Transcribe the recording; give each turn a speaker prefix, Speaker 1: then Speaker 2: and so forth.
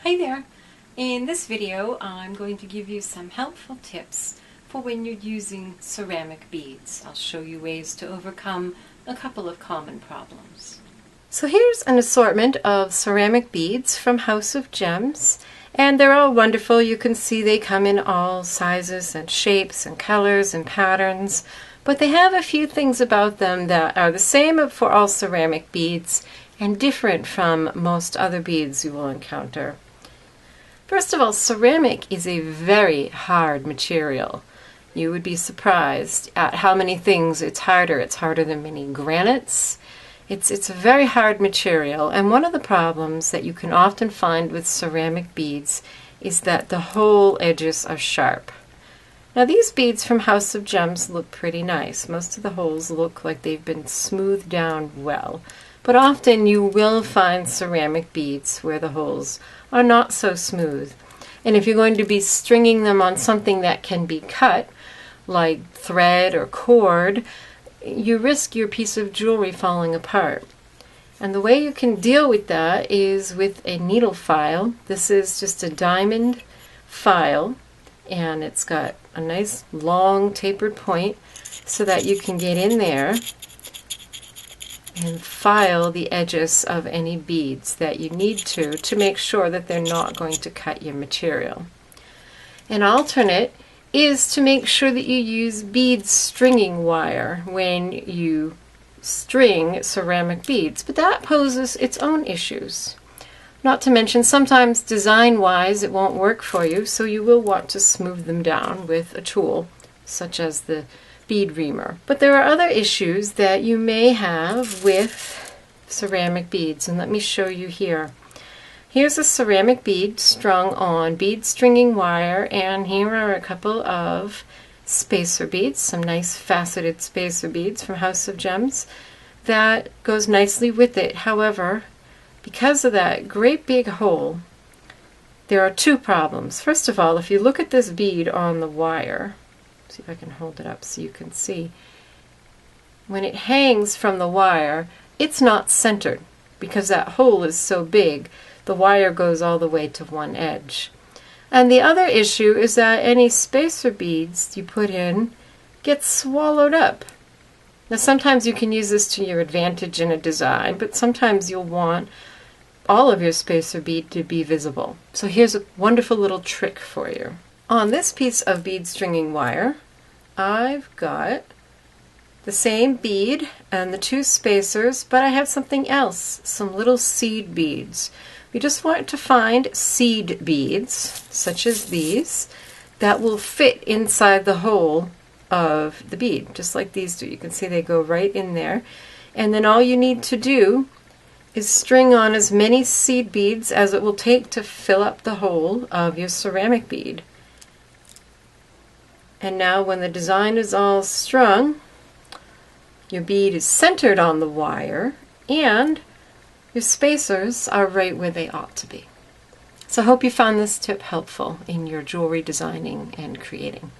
Speaker 1: Hi there! In this video I'm going to give you some helpful tips for when you're using ceramic beads. I'll show you ways to overcome a couple of common problems. So here's an assortment of ceramic beads from House of Gems, and they're all wonderful. You can see they come in all sizes and shapes and colors and patterns, but they have a few things about them that are the same for all ceramic beads and different from most other beads you will encounter. First of all, ceramic is a very hard material. You would be surprised at how many things it's harder. It's harder than many granites. It's a very hard material, and one of the problems that you can often find with ceramic beads is that the hole edges are sharp. Now these beads from House of Gems look pretty nice. Most of the holes look like they've been smoothed down well, but often you will find ceramic beads where the holes are not so smooth. And if you're going to be stringing them on something that can be cut, like thread or cord, you risk your piece of jewelry falling apart. And the way you can deal with that is with a needle file. This is just a diamond file, and it's got a nice long tapered point so that you can get in there and file the edges of any beads that you need to make sure that they're not going to cut your material. An alternate is to make sure that you use bead stringing wire when you string ceramic beads, but that poses its own issues. Not to mention, sometimes design-wise it won't work for you, so you will want to smooth them down with a tool such as the bead reamer. But there are other issues that you may have with ceramic beads, and let me show you here. Here's a ceramic bead strung on bead stringing wire, and here are a couple of spacer beads, some nice faceted spacer beads from House of Gems that goes nicely with it. However, because of that great big hole, there are two problems. First of all, if you look at this bead on the wire, see if I can hold it up so you can see. When it hangs from the wire, it's not centered because that hole is so big. The wire goes all the way to one edge. And the other issue is that any spacer beads you put in get swallowed up. Now sometimes you can use this to your advantage in a design, but sometimes you'll want all of your spacer bead to be visible. So here's a wonderful little trick for you. On this piece of bead stringing wire, I've got the same bead and the two spacers, but I have something else, some little seed beads. We just want to find seed beads, such as these, that will fit inside the hole of the bead, just like these do. You can see they go right in there. And then all you need to do is string on as many seed beads as it will take to fill up the hole of your ceramic bead. And now when the design is all strung, your bead is centered on the wire and your spacers are right where they ought to be. So I hope you found this tip helpful in your jewelry designing and creating.